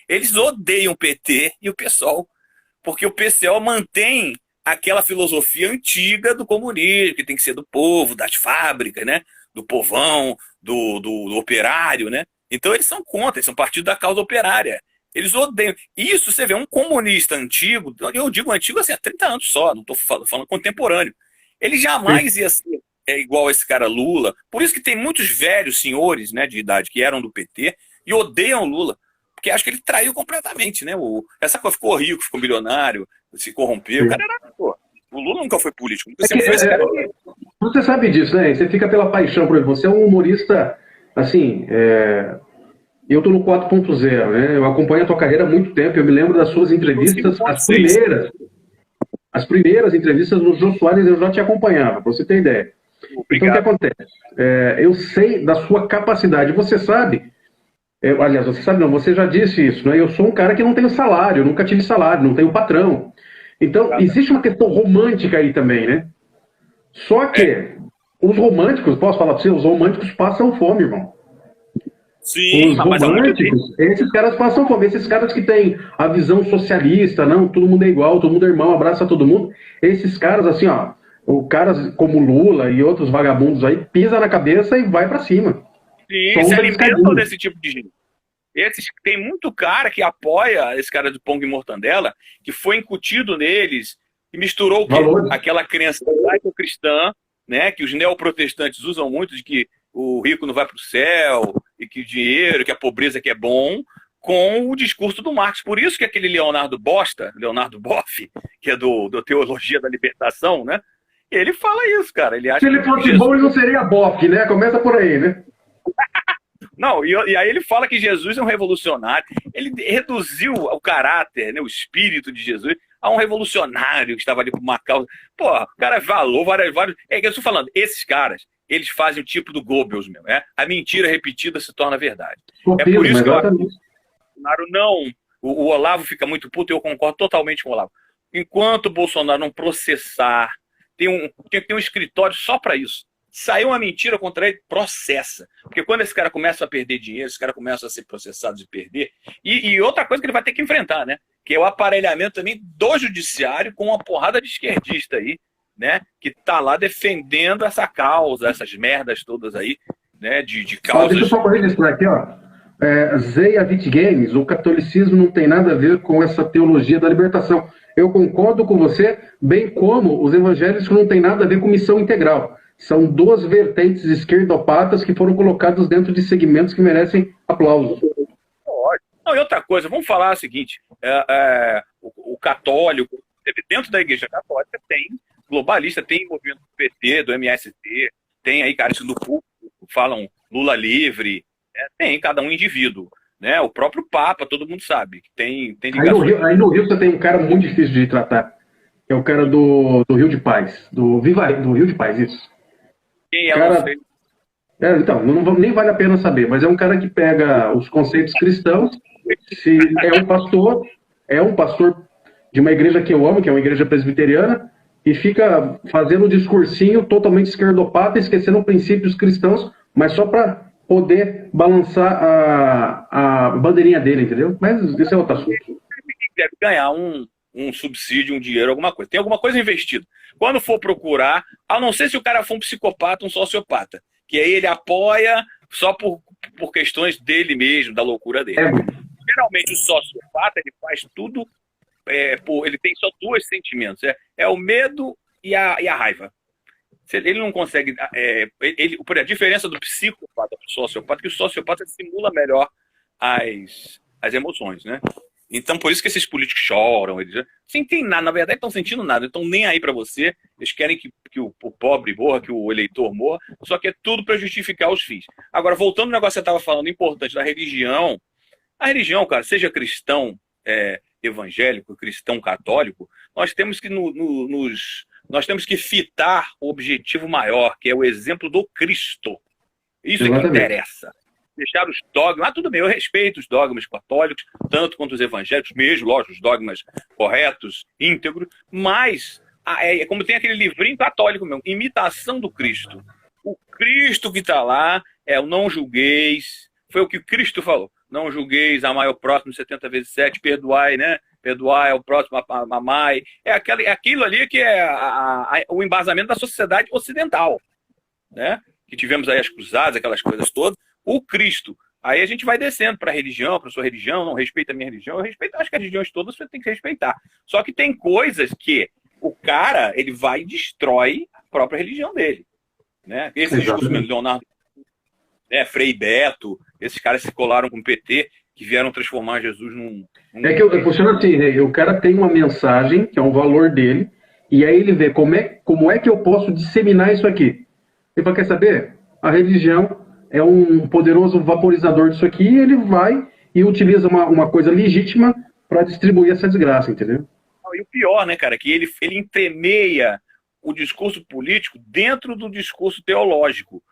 eles odeiam o PT e o PSOL, porque o PCO mantém aquela filosofia antiga do comunismo, que tem que ser do povo, das fábricas, né? Do povão, do operário, né? Então eles são contra, eles são partido da causa operária. Eles odeiam. Isso você vê, um comunista antigo, eu digo antigo assim, há 30 anos só, não estou falando contemporâneo. Ele jamais ia ser igual esse cara Lula. Por isso que tem muitos velhos senhores, né, de idade que eram do PT e odeiam o Lula. Porque acho que ele traiu completamente, né? Essa coisa, ficou rico, ficou milionário, se corrompeu. O cara era, O Lula nunca foi político. Nunca sempre foi esse cara. Você sabe disso, né? Você fica pela paixão por ele. Você é um humorista, assim, eu tô no 4.0, né? Eu acompanho a tua carreira há muito tempo. Eu me lembro das suas entrevistas, as primeiras entrevistas no Jô Soares eu já te acompanhava, pra você ter ideia. Obrigado. Então, o que acontece? Eu sei da sua capacidade. Você sabe, aliás, você sabe não, você já disse isso, né? Eu sou um cara que não tenho salário, eu nunca tive salário, não tenho patrão. Então, existe uma questão romântica aí também, né? Só que os românticos, posso falar para você, os românticos passam fome, irmão. Sim, os românticos, esses caras passam fome. Esses caras que têm a visão socialista, não, todo mundo é igual, todo mundo é irmão, abraça todo mundo. Esses caras, assim, ó, caras como Lula e outros vagabundos aí, pisa na cabeça e vai para cima. Sim, se alimentam desse tipo de gente. Tem muito cara que apoia esse cara do pão e mortandela, que foi incutido neles, e misturou o quê? Aquela crença cristã, né, que os neoprotestantes usam muito, de que o rico não vai para o céu, e que o dinheiro, que a pobreza que é bom, com o discurso do Marx. Por isso que aquele Leonardo Boff, que é do Teologia da Libertação, né, ele fala isso, cara. Ele acha Se ele fosse bom, ele não seria Boff, né? Começa por aí, né? Não, e aí ele fala que Jesus é um revolucionário. Ele reduziu o caráter, né, o espírito de Jesus a um revolucionário que estava ali por uma causa. Pô, o cara falou vários. É que eu estou falando, esses caras, eles fazem o tipo do Goebbels mesmo, né? A mentira repetida se torna verdade. É por isso que eu acho que o Bolsonaro não. O Olavo fica muito puto e eu concordo totalmente com o Olavo. Enquanto o Bolsonaro não processar, tem um escritório só para isso. Saiu uma mentira contra ele, processa. Porque quando esse cara começa a perder dinheiro, esse cara começa a ser processado e perder. E outra coisa que ele vai ter que enfrentar, né? Que é o aparelhamento também do judiciário com uma porrada de esquerdista aí, né? Que tá lá defendendo essa causa, essas merdas todas aí, né? De causas. Deixa eu só registrar aqui, ó. Zeia Wittgenstein, o catolicismo não tem nada a ver com essa teologia da libertação. Eu concordo com você, bem como os evangélicos não tem nada a ver com missão integral. São duas vertentes esquerdopatas que foram colocadas dentro de segmentos que merecem aplausos. Não, e outra coisa, vamos falar o seguinte, o católico, dentro da Igreja Católica tem globalista, tem movimento do PT, do MST, tem aí caras do público, falam Lula livre, tem cada um indivíduo, né? O próprio Papa, todo mundo sabe, que tem ligações. Aí no Rio você tem um cara muito difícil de tratar, que é o cara do Rio de Paz, do Rio de Paz, isso. Quem é você? Então, nem vale a pena saber, mas é um cara que pega os conceitos cristãos, se é um pastor de uma igreja que eu amo, que é uma igreja presbiteriana, e fica fazendo um discursinho totalmente esquerdopata, esquecendo princípios cristãos, mas só para poder balançar a bandeirinha dele, entendeu? Mas isso é outro assunto. Ele deve ganhar um subsídio, um dinheiro, alguma coisa. Tem alguma coisa investida. Quando for procurar, a não ser se o cara for um psicopata, um sociopata, que aí ele apoia só por questões dele mesmo, da loucura dele. Geralmente o sociopata, ele faz tudo, ele tem só dois sentimentos, o medo e a raiva. Ele não consegue... a diferença do psicopata para o sociopata é que o sociopata simula melhor as emoções, né? Então, por isso que esses políticos choram, eles sem tem nada, na verdade, estão sentindo nada, estão nem aí para você, eles querem que o pobre morra, que o eleitor morra, só que é tudo para justificar os fins. Agora, voltando ao negócio que você estava falando, importante, da religião, a religião, cara, seja cristão evangélico, cristão católico, nós temos que nós temos que fitar o objetivo maior, que é o exemplo do Cristo. Isso é que interessa. Deixar os dogmas, tudo bem, eu respeito os dogmas católicos, tanto quanto os evangélicos, mesmo, lógico, os dogmas corretos, íntegros, mas como tem aquele livrinho católico mesmo, Imitação do Cristo. O Cristo que está lá é o não julgueis, foi o que o Cristo falou, não julgueis, amai o próximo 70 vezes 7, perdoai, né? Perdoai ao próximo, amai. Aquilo ali que é o embasamento da sociedade ocidental, né? Que tivemos aí as cruzadas, aquelas coisas todas. O Cristo. Aí a gente vai descendo para a religião, para a sua religião, não respeita a minha religião, eu respeito, acho que as religiões todas você tem que respeitar. Só que tem coisas que o cara, ele vai e destrói a própria religião dele. Né? Esse discurso do Leonardo, Frei Beto, esses caras se colaram com o PT, que vieram transformar Jesus num... funciona assim, o cara tem uma mensagem, que é um valor dele, E aí ele vê como é que eu posso disseminar isso aqui. Ele fala, quer saber? A religião é um poderoso vaporizador disso aqui, e ele vai e utiliza uma coisa legítima para distribuir essa desgraça, entendeu? E o pior, né, cara, que ele entremeia o discurso político dentro do discurso teológico,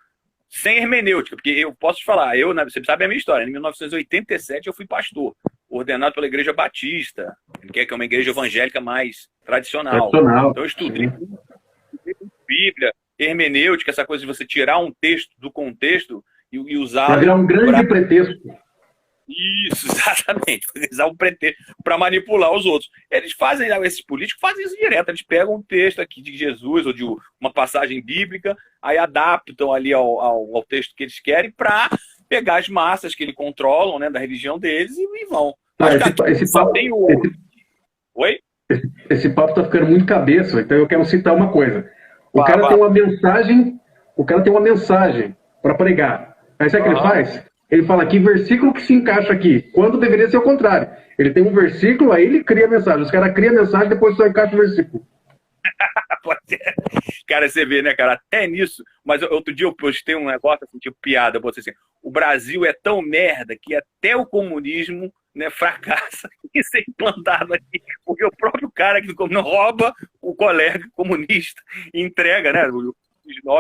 sem hermenêutica, porque eu posso te falar, você sabe a minha história, em 1987 eu fui pastor, ordenado pela Igreja Batista, que é uma igreja evangélica mais tradicional. Então eu estudei Bíblia, hermenêutica, essa coisa de você tirar um texto do contexto e usar... Para virar um grande pretexto. Isso, exatamente. Usar um pretexto para manipular os outros. Esses políticos fazem isso direto. Eles pegam um texto aqui de Jesus ou de uma passagem bíblica, aí adaptam ali ao texto que eles querem para pegar as massas que eles controlam, né, da religião deles e vão. Oi? Esse papo tá ficando muito cabeça, então eu quero citar uma coisa. O cara tem uma mensagem para pregar. Aí sabe o que ele faz? Ele fala que versículo que se encaixa aqui, quando deveria ser o contrário. Ele tem um versículo, aí ele cria a mensagem. Os caras criam a mensagem, depois só encaixa o versículo. Cara, você vê, né, cara? Até nisso. Mas outro dia eu postei um negócio assim, tipo piada. Eu assim, o Brasil é tão merda que até o comunismo, né, fracassa em ser implantado aqui. Porque o próprio cara que não rouba o colega comunista e entrega, né?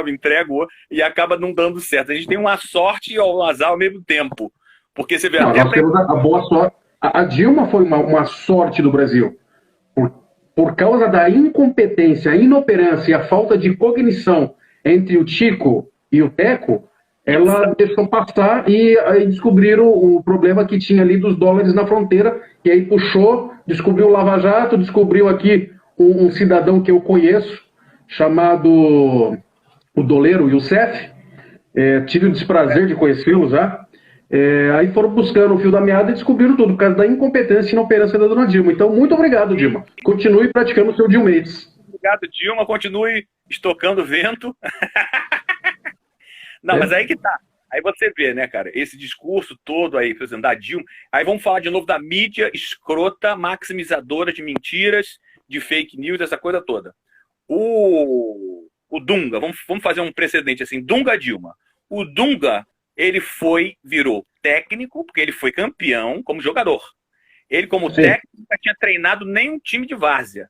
Entregou e acaba não dando certo. A gente tem uma sorte e um azar ao mesmo tempo. Porque você vê... Nós temos a boa sorte. A Dilma foi uma sorte do Brasil. Por causa da incompetência, a inoperância e a falta de cognição entre o Tico e o Teco, ela deixou passar e aí descobriram o problema que tinha ali dos dólares na fronteira, e aí puxou, descobriu o Lava Jato, descobriu aqui um cidadão que eu conheço, chamado o Doleiro Youssef, tive o desprazer de conhecê-lo já. Aí foram buscando o fio da meada e descobriram tudo, por causa da incompetência e inoperância da dona Dilma. Então, muito obrigado, Dilma. Continue praticando o seu Dilmates. Obrigado, Dilma. Continue estocando vento. Não, mas aí que tá. Aí você vê, né, cara, esse discurso todo aí, por exemplo, da Dilma. Aí vamos falar de novo da mídia escrota, maximizadora de mentiras, de fake news, essa coisa toda. O Dunga, vamos fazer um precedente assim, Dunga-Dilma. O Dunga, ele virou técnico, porque ele foi campeão como jogador. Ele, como técnico, nunca tinha treinado nenhum time de várzea.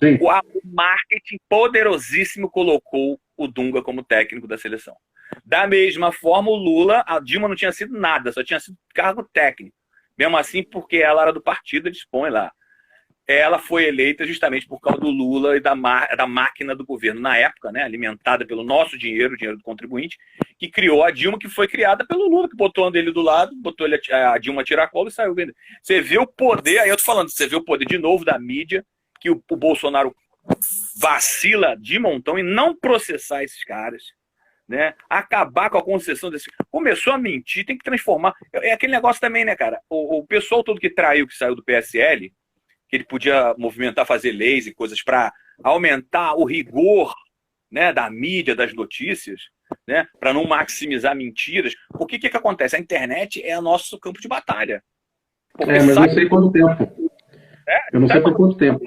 O marketing poderosíssimo colocou o Dunga como técnico da seleção. Da mesma forma, o Lula, a Dilma não tinha sido nada, só tinha sido cargo técnico. Mesmo assim, porque ela era do partido, eles põem lá. Ela foi eleita justamente por causa do Lula e da máquina do governo na época, né, alimentada pelo nosso dinheiro, o dinheiro do contribuinte, que criou a Dilma, que foi criada pelo Lula, que botou ele do lado, botou a Dilma tiracolo e saiu vendo. Você vê o poder, aí eu tô falando, você vê o poder de novo da mídia, que o Bolsonaro vacila de montão em não processar esses caras, né, acabar com a concessão desse... Começou a mentir, tem que transformar. É aquele negócio também, né, cara? O pessoal todo que traiu, que saiu do PSL, que ele podia movimentar, fazer leis e coisas para aumentar o rigor, né, da mídia, das notícias, né, para não maximizar mentiras. O que acontece? A internet é o nosso campo de batalha. Mas não sei quanto tempo. Eu não sei por quanto tempo.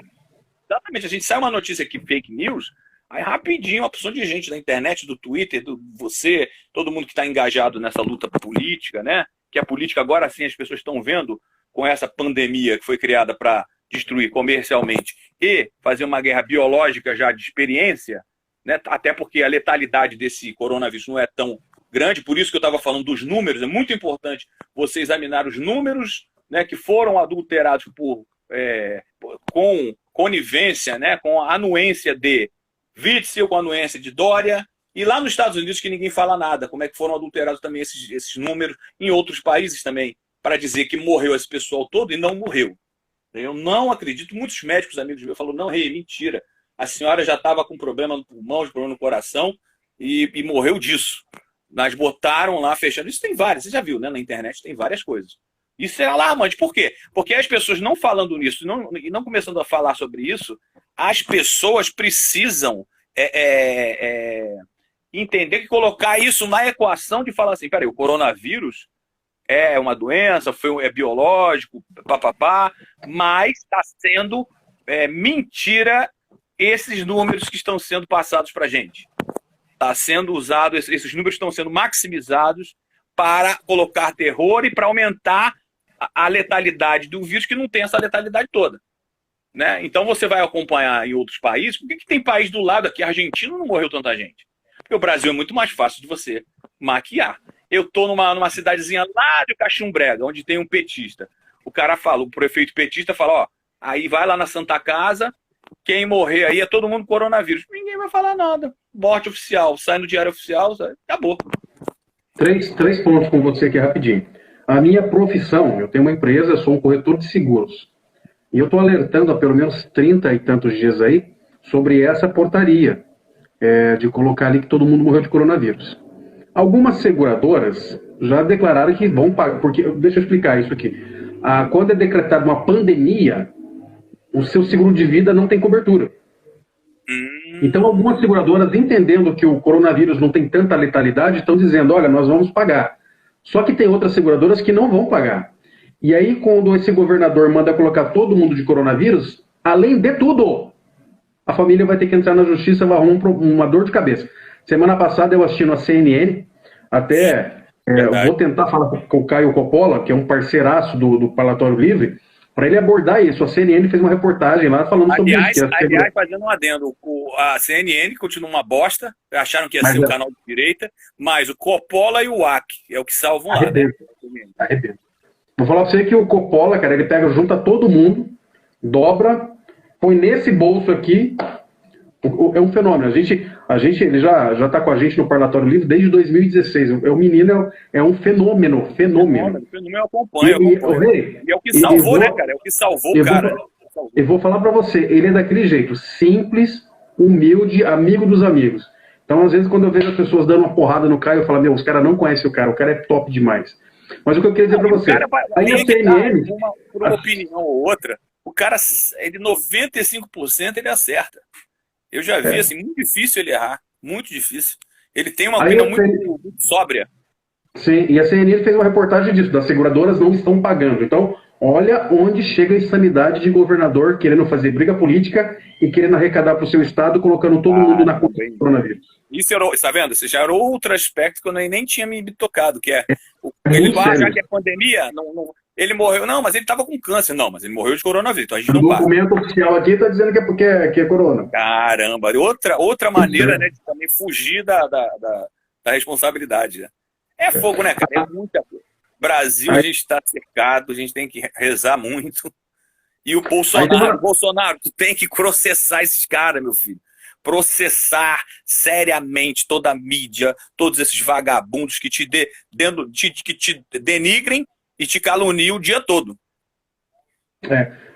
Exatamente. A gente sai uma notícia aqui, fake news, aí rapidinho, uma opção de gente da internet, do Twitter, você, todo mundo que está engajado nessa luta política, né, que a política agora sim as pessoas estão vendo com essa pandemia que foi criada para destruir comercialmente e fazer uma guerra biológica já de experiência, né? Até porque a letalidade desse coronavírus não é tão grande, por isso que eu estava falando dos números, é muito importante você examinar os números, né, que foram adulterados com conivência, né, com a anuência de Witzel, com a anuência de Dória, e lá nos Estados Unidos que ninguém fala nada, como é que foram adulterados também esses números em outros países também, para dizer que morreu esse pessoal todo e não morreu. Eu não acredito, muitos médicos amigos meus falaram, não, mentira, a senhora já estava com problema no pulmão, problema no coração e morreu disso. Mas botaram lá, fechando, isso tem várias, você já viu, né, na internet tem várias coisas. Isso é alarmante, por quê? Porque as pessoas não falando nisso e não começando a falar sobre isso, as pessoas precisam entender que colocar isso na equação de falar assim, peraí, o coronavírus é uma doença, é biológico, papapá, mas está sendo mentira esses números que estão sendo passados para a gente. Está sendo usado, esses números estão sendo maximizados para colocar terror e para aumentar a letalidade do vírus, que não tem essa letalidade toda. Né? Então você vai acompanhar em outros países. Por que tem país do lado aqui? A Argentina não morreu tanta gente. Porque o Brasil é muito mais fácil de você maquiar. Eu estou numa cidadezinha lá de Caxim Brega, onde tem um petista. O cara fala, o prefeito petista fala, ó, aí vai lá na Santa Casa, quem morrer aí é todo mundo coronavírus. Ninguém vai falar nada. Morte oficial, sai no diário oficial, acabou. Três pontos com você aqui rapidinho. A minha profissão, eu tenho uma empresa, sou um corretor de seguros. E eu estou alertando há pelo menos 30 e tantos dias aí sobre essa portaria de colocar ali que todo mundo morreu de coronavírus. Algumas seguradoras já declararam que vão pagar, porque, deixa eu explicar isso aqui. Quando é decretada uma pandemia, o seu seguro de vida não tem cobertura. Então, algumas seguradoras, entendendo que o coronavírus não tem tanta letalidade, estão dizendo, olha, nós vamos pagar. Só que tem outras seguradoras que não vão pagar. E aí, quando esse governador manda colocar todo mundo de coronavírus, além de tudo, a família vai ter que entrar na justiça, vai arrumar uma dor de cabeça. Semana passada eu assistindo a CNN, até vou tentar falar com o Caio Coppola, que é um parceiraço do Parlatório Livre, para ele abordar isso. A CNN fez uma reportagem lá falando sobre isso. Aliás, fazendo um adendo, a CNN continua uma bosta, acharam que ia ser o canal de direita, mas o Coppola e o AC é o que salvam lá. Arrebenta. Vou falar pra você que o Coppola, cara, ele pega, junta todo mundo, dobra, põe nesse bolso aqui. É um fenômeno. Ele já tá com a gente no Parlatório Livre desde 2016. O menino é um fenômeno. Fenômeno eu acompanho. E é o que salvou, né, cara? É o que salvou o cara. Eu vou falar pra você, ele é daquele jeito, simples, humilde, amigo dos amigos. Então, às vezes, quando eu vejo as pessoas dando uma porrada no Caio, eu falo, os caras não conhecem o cara é top demais. Mas o que eu queria dizer pra você, aí a CNN... Por uma opinião ou outra, o cara, ele 95% ele acerta. Eu já vi, assim, muito difícil ele errar. Muito difícil. Ele tem uma opinião muito sóbria. Sim, e a CNN fez uma reportagem disso, das seguradoras não estão pagando. Então, olha onde chega a insanidade de governador querendo fazer briga política e querendo arrecadar para o seu estado, colocando todo mundo na conta do coronavírus. Isso era, está vendo? Isso já era outro aspecto que eu nem tinha me tocado, que é ele vai achar que é pandemia, ele morreu, não, mas ele estava com câncer, não, mas ele morreu de coronavírus, então a gente não paga. O documento oficial aqui está dizendo que é corona. Caramba, outra maneira, né, de também fugir da responsabilidade, né? É fogo, né, cara? É muita coisa. Brasil, a gente está cercado, a gente tem que rezar muito. E o Bolsonaro, tu tem que processar esses caras, meu filho. Processar seriamente toda a mídia, todos esses vagabundos que te denigrem e te caluniem o dia todo.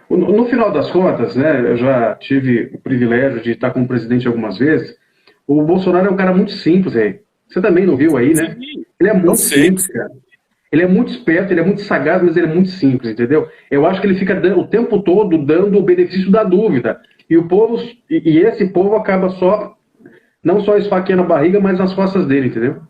No final das contas, né, eu já tive o privilégio de estar com o presidente algumas vezes. O Bolsonaro é um cara muito simples, aí. Você também não viu aí, né? Sim, ele é muito simples, cara. Ele é muito esperto, ele é muito sagaz, mas ele é muito simples, entendeu? Eu acho que ele fica o tempo todo dando o benefício da dúvida. E o povo, e esse povo acaba não só esfaqueando a barriga, mas nas costas dele, entendeu?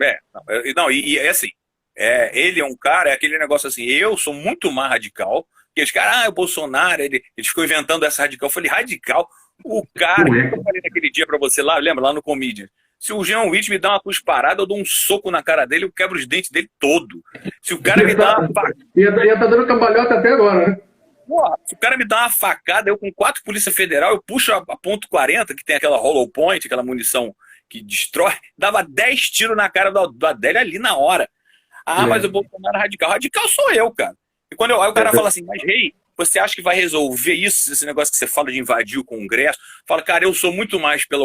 É assim, ele é um cara, é aquele negócio assim, eu sou muito mais radical, que os caras, o Bolsonaro, ele ficou inventando essa radical. Eu falei, radical? O cara, que eu falei naquele dia pra você lá, lembra, lá no Comedian? Se o Jean Witt me dá uma cusparada, eu dou um soco na cara dele, eu quebro os dentes dele todo. Se o cara me dá uma facada... Ia tá dando cambalhota até agora, né? Porra, se o cara me dá uma facada, eu com 4 Polícia Federal, eu puxo a ponto .40, que tem aquela hollow point, aquela munição que destrói, dava 10 tiros na cara do Adélio ali na hora. Mas o Bolsonaro é radical. Radical sou eu, cara. E quando aí o cara fala assim, mas rei, você acha que vai resolver isso, esse negócio que você fala de invadir o Congresso? Fala, cara, eu sou muito mais pela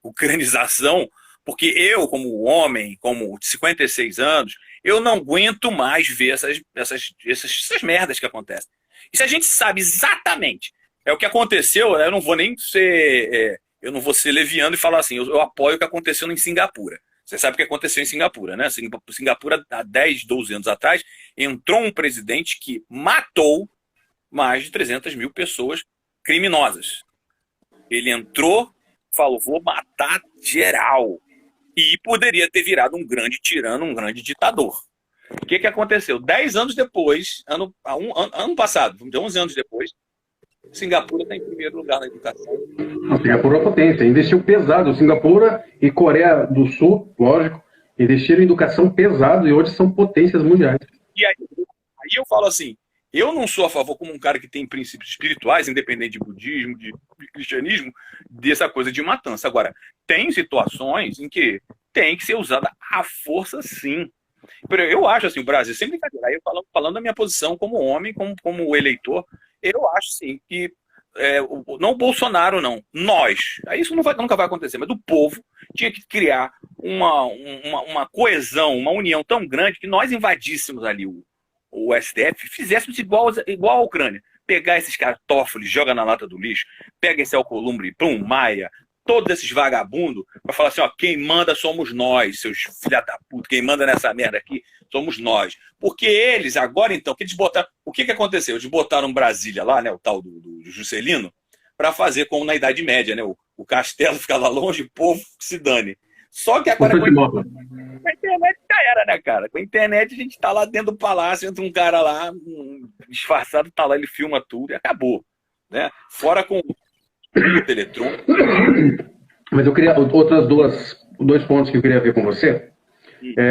ucranização, porque eu, como homem, como de 56 anos, eu não aguento mais ver essas merdas que acontecem. E se a gente sabe exatamente o que aconteceu, eu não vou nem ser, eu não vou ser leviano e falar assim, eu apoio o que aconteceu em Singapura. Você sabe o que aconteceu em Singapura, né? Singapura, há 10, 12 anos atrás, entrou um presidente que matou mais de 300 mil pessoas criminosas. Ele entrou, falou, vou matar geral. E poderia ter virado um grande tirano, um grande ditador. O que aconteceu? 10 anos depois, ano passado, 11 anos depois, Singapura está em primeiro lugar na educação. A Singapura é uma potência, investiu pesado. Singapura e Coreia do Sul, lógico, investiram em educação pesado e hoje são potências mundiais. E aí eu falo assim, eu não sou a favor, como um cara que tem princípios espirituais, independente de budismo, de cristianismo, dessa coisa de matança. Agora, tem situações em que tem que ser usada a força, sim. Eu acho assim, o Brasil, sem brincadeira, aí eu falando da minha posição como homem, como eleitor, eu acho sim que não o Bolsonaro, não, nós, aí isso nunca vai acontecer, mas o povo tinha que criar uma coesão, uma união tão grande que nós invadíssemos ali o STF, fizéssemos igual a Ucrânia. Pegar esses caras, Toffoli, joga na lata do lixo, pega esse Alcolumbre, Plum, Maia, todos esses vagabundos, para falar assim, ó, quem manda somos nós, seus filha da puta, quem manda nessa merda aqui somos nós. Porque eles, agora então, que eles botaram, o que aconteceu? Eles botaram Brasília lá, né, o tal do Juscelino, para fazer como na Idade Média, né, o castelo ficava longe, o povo se dane. Só que agora com a internet já era, né, cara? Com a internet a gente tá lá dentro do palácio, entra um cara lá, disfarçado, tá lá, ele filma tudo e acabou, né? Fora com o eletrônico. Mas eu queria dois pontos que eu queria ver com você.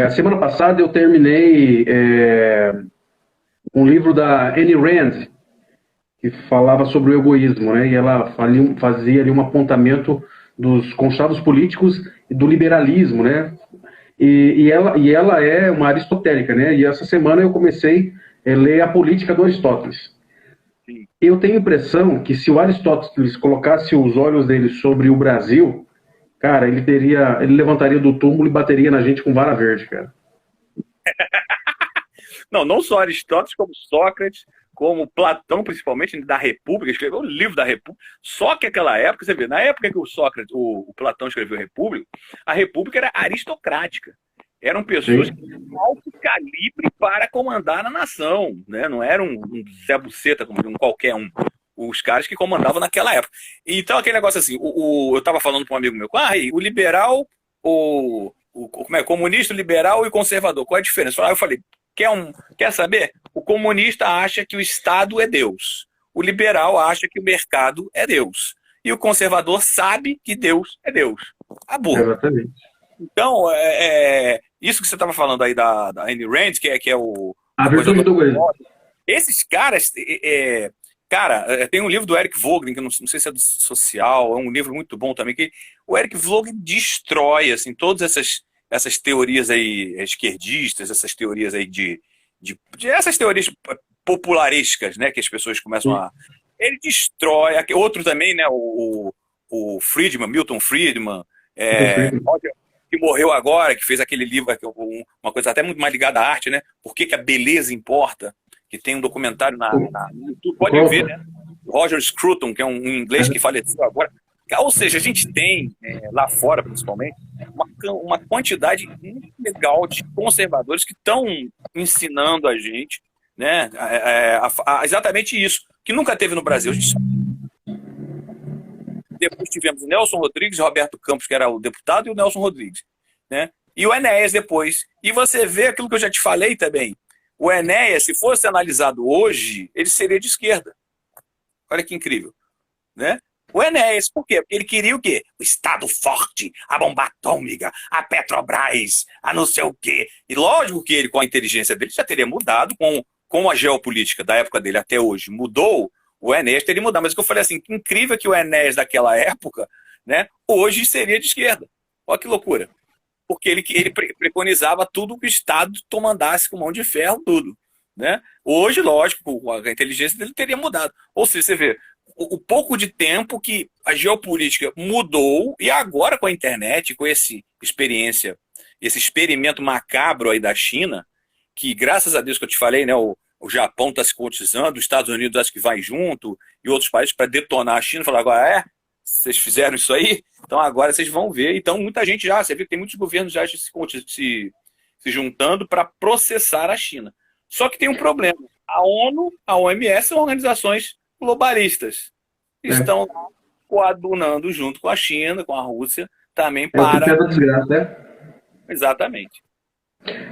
A semana passada eu terminei um livro da Ayn Rand que falava sobre o egoísmo, né? E ela fazia ali um apontamento dos conchados políticos e do liberalismo, né? E ela é uma aristotélica, né? E essa semana eu comecei a ler a Política do Aristóteles. Eu tenho a impressão que se o Aristóteles colocasse os olhos dele sobre o Brasil, cara, ele levantaria do túmulo e bateria na gente com vara verde, cara. Não só Aristóteles, como Sócrates, como Platão, principalmente, da República, escreveu o livro da República. Só que naquela época, você vê, na época que o Platão escreveu a República era aristocrática. Eram pessoas de alto calibre para comandar a nação, né? Não era um Zé Buceta, como um qualquer um. Os caras que comandavam naquela época. Então, aquele negócio assim, eu estava falando para um amigo meu, o liberal, o comunista, o liberal e o conservador, qual é a diferença? Aí eu falei, quer saber? O comunista acha que o Estado é Deus. O liberal acha que o mercado é Deus. E o conservador sabe que Deus é Deus. Acabou. Exatamente. Então, isso que você estava falando aí da Ayn Rand, que é o... A virtude do egoísmo. Esses caras... Cara, tem um livro do Eric Voegelin, que não sei se é do social, é um livro muito bom também, que o Eric Voegelin destrói assim, todas essas teorias aí esquerdistas, essas teorias aí essas teorias popularescas, né, que as pessoas começam a... Ele destrói, outro também, né, o Friedman, Milton Friedman, que morreu agora, que fez aquele livro, uma coisa até muito mais ligada à arte, né, Por que a beleza importa, que tem um documentário no YouTube, pode ver, né? Roger Scruton, que é um inglês que faleceu agora. Ou seja, a gente tem, lá fora principalmente, uma quantidade muito legal de conservadores que estão ensinando a gente, né, exatamente isso, que nunca teve no Brasil. Depois tivemos o Nelson Rodrigues, Roberto Campos, que era o deputado, e o Nelson Rodrigues, né? E o Enéas depois. E você vê aquilo que eu já te falei também. O Enéas, se fosse analisado hoje, ele seria de esquerda. Olha que incrível, né? O Enéas, por quê? Porque ele queria o quê? O Estado forte, a bomba atômica, a Petrobras, a não sei o quê. E lógico que ele, com a inteligência dele, já teria mudado, com a geopolítica da época dele até hoje. Mudou, o Enéas teria mudado. Mas o que eu falei assim, que incrível que o Enéas daquela época, né, hoje seria de esquerda. Olha que loucura. Porque ele preconizava tudo que o Estado comandasse com mão de ferro, tudo, né? Hoje, lógico, a inteligência dele teria mudado. Ou seja, você vê o pouco de tempo que a geopolítica mudou e agora com a internet, com esse experimento macabro aí da China, que graças a Deus que eu te falei, né, o Japão está se cotizando, os Estados Unidos acho que vai junto e outros países para detonar a China, falar agora, vocês fizeram isso aí? Então agora vocês vão ver. Então muita gente você vê que tem muitos governos já se juntando para processar a China. Só que tem um problema. A ONU, a OMS são organizações globalistas. Estão lá coadunando junto com a China, com a Rússia, também para... É desgraça, né? Exatamente.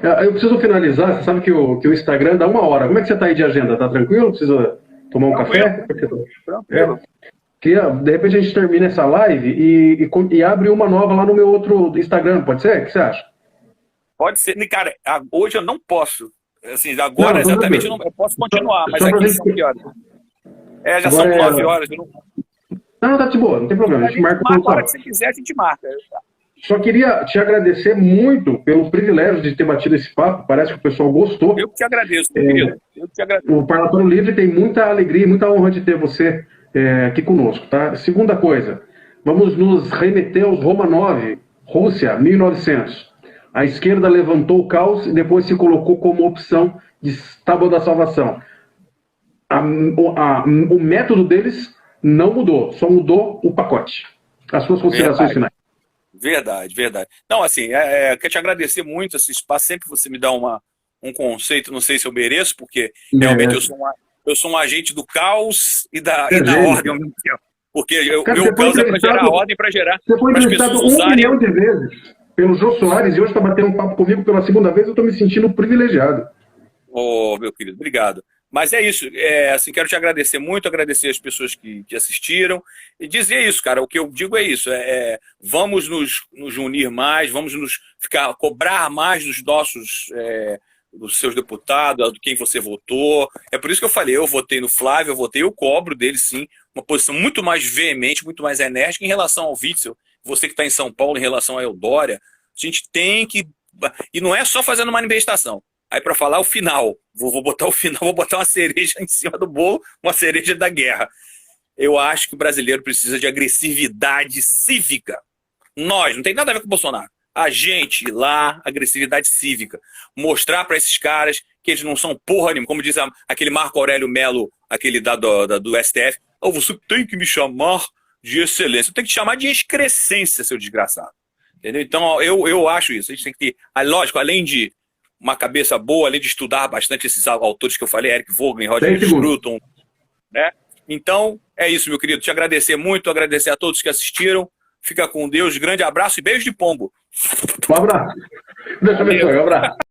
Eu preciso finalizar. Você sabe que o Instagram dá 1 hora. Como é que você está aí de agenda? Tá tranquilo? tomar um café? Tranquilo. Que, de repente a gente termina essa live e abre uma nova lá no meu outro Instagram, pode ser? O que você acha? Pode ser. Cara, hoje eu não posso. Assim, agora exatamente eu posso continuar, mas aqui são que horas? Já são 9 horas. Não, tá de boa, não tem problema. A gente marca a hora que você quiser, a gente marca. Só queria te agradecer muito pelo privilégio de ter batido esse papo. Parece que o pessoal gostou. Eu que te agradeço, meu querido. Eu que te agradeço. O Parlatório Livre tem muita alegria e muita honra de ter você aqui conosco, tá? Segunda coisa, vamos nos remeter aos Romanov, Rússia, 1900. A esquerda levantou o caos e depois se colocou como opção de tábua da salvação. O método deles não mudou, só mudou o pacote. As suas considerações finais. Verdade. Não, assim, quero te agradecer muito esse espaço. Sempre você me dá um conceito, não sei se eu mereço, porque realmente eu sou um agente do caos e da ordem ao mesmo tempo. Porque meu caos é para gerar ordem, para gerar. Você foi entrevistado 1 milhão de vezes pelo Jô Soares e hoje está batendo um papo comigo pela segunda vez. Eu estou me sentindo privilegiado. Meu querido, obrigado. Mas é isso, assim, quero te agradecer muito, agradecer as pessoas que assistiram e dizer isso, cara, o que eu digo é isso, vamos nos unir mais, vamos cobrar mais dos seus deputados, de quem você votou. É por isso que eu falei, eu votei no Flávio, eu cobro dele sim, uma posição muito mais veemente, muito mais enérgica em relação ao Witzel, você que está em São Paulo, em relação a Eudória, a gente tem que, e não é só fazendo manifestação. Aí, para falar o final, vou botar uma cereja em cima do bolo, uma cereja da guerra. Eu acho que o brasileiro precisa de agressividade cívica. Não tem nada a ver com o Bolsonaro. A gente lá, agressividade cívica. Mostrar para esses caras que eles não são porra nenhuma. Como diz aquele Marco Aurélio Melo, aquele do STF. Você tem que me chamar de excelência. Tem que te chamar de excrescência, seu desgraçado. Entendeu? Então, eu acho isso. A gente tem que ter, lógico, além de uma cabeça boa, além de estudar bastante esses autores que eu falei, Eric Vogan, Roger Scruton, né? Então, é isso, meu querido. Te agradecer muito, agradecer a todos que assistiram. Fica com Deus, grande abraço e beijo de pombo. Um abraço. Deus te abençoe, um abraço.